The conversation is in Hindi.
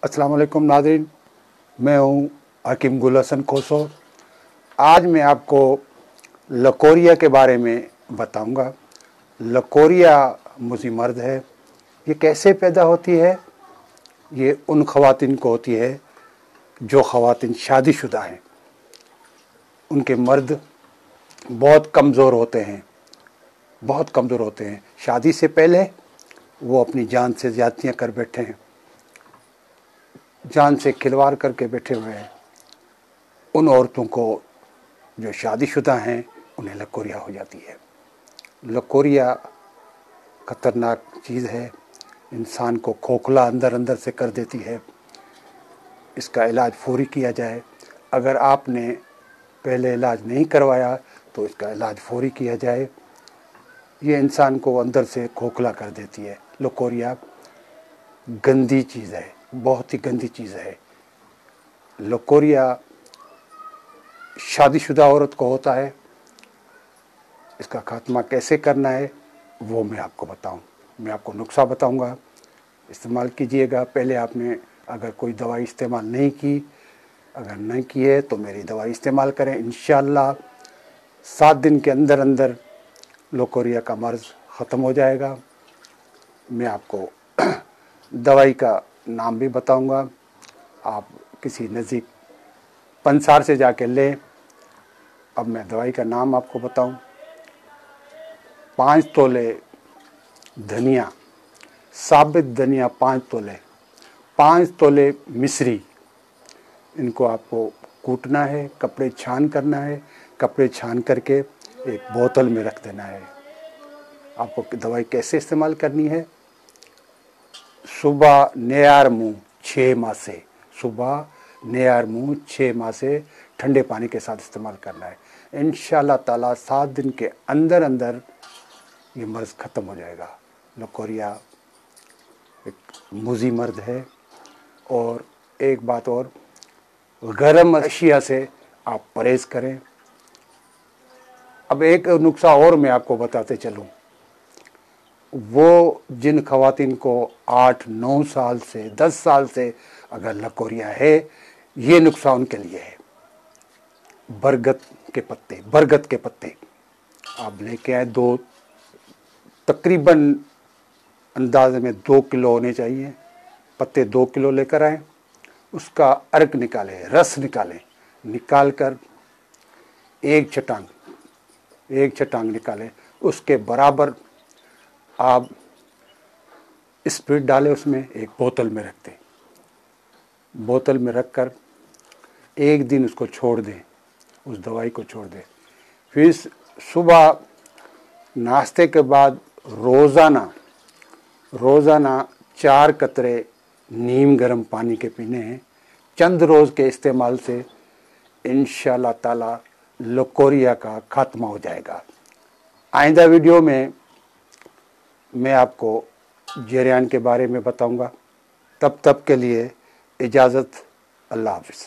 अस्सलाम वालेकुम नाज़रीन, मैं हूँ हकीम गुल हसन खोसो। आज मैं आपको लकोरिया के बारे में बताऊंगा। लकोरिया मुज़ी मर्द है। ये कैसे पैदा होती है? ये उन ख़वातीन को होती है जो ख़वातीन शादीशुदा हैं। उनके मर्द बहुत कमज़ोर होते हैं, बहुत कमज़ोर होते हैं। शादी से पहले वो अपनी जान से ज़्यादतियाँ कर बैठे हैं, जान से खिलवाड़ करके बैठे हुए हैं। उन औरतों को जो शादीशुदा हैं उन्हें लकोरिया हो जाती है। लकोरिया ख़तरनाक चीज़ है, इंसान को खोखला अंदर अंदर से कर देती है। इसका इलाज फौरी किया जाए। अगर आपने पहले इलाज नहीं करवाया तो इसका इलाज फौरी किया जाए। ये इंसान को अंदर से खोखला कर देती है। लकोरिया गंदी चीज़ है, बहुत ही गंदी चीज़ है। लकोरिया शादीशुदा औरत को होता है। इसका खात्मा कैसे करना है वो मैं आपको बताऊं। मैं आपको नुस्खा बताऊंगा, इस्तेमाल कीजिएगा। पहले आपने अगर कोई दवाई इस्तेमाल नहीं की, अगर नहीं की है तो मेरी दवाई इस्तेमाल करें। इंशाअल्लाह 7 दिन के अंदर अंदर लकोरिया का मर्ज़ ख़त्म हो जाएगा। मैं आपको दवाई का नाम भी बताऊंगा। आप किसी नज़दीक पंसार से जाके लें। अब मैं दवाई का नाम आपको बताऊं। 5 तोले धनिया, साबित धनिया 5 तोले, 5 तोले मिश्री, इनको आपको कूटना है, कपड़े छान करना है। कपड़े छान करके एक बोतल में रख देना है। आपको दवाई कैसे इस्तेमाल करनी है? सुबह नेयार मुँह 6 माह से, सुबह नेयार मुँह 6 माह से ठंडे पानी के साथ इस्तेमाल करना है। इंशाअल्लाह ताला 7 दिन के अंदर अंदर ये मर्ज़ ख़त्म हो जाएगा। लकोरिया एक मुज़ी मर्द है। और एक बात और, गरम अशिया से आप परहेज़ करें। अब एक नुस्खा और मैं आपको बताते चलूँ। वो जिन ख़वातीन को 8-9 साल से 10 साल से अगर लकोरिया है, ये नुस्खा उनके लिए है। बरगद के पत्ते, बरगद के पत्ते आप लेके आए, दो तकरीबन अंदाज़े में 2 किलो होने चाहिए। पत्ते 2 किलो लेकर आए। उसका अर्क निकालें, रस निकालें। निकाल कर एक छटांग निकालें। उसके बराबर आप स्प्रिट डालें, उसमें एक बोतल में रख दें। बोतल में रख कर एक दिन उसको छोड़ दें, उस दवाई को छोड़ दें। फिर सुबह नाश्ते के बाद रोज़ाना 4 कतरे नीम गर्म पानी के पीने हैं। चंद रोज़ के इस्तेमाल से इंशाअल्लाह ताला लकोरिया का खात्मा हो जाएगा। आइंदा वीडियो में मैं आपको जरियान के बारे में बताऊंगा। तब तक के लिए इजाज़त। अल्लाह हाफ़िज़।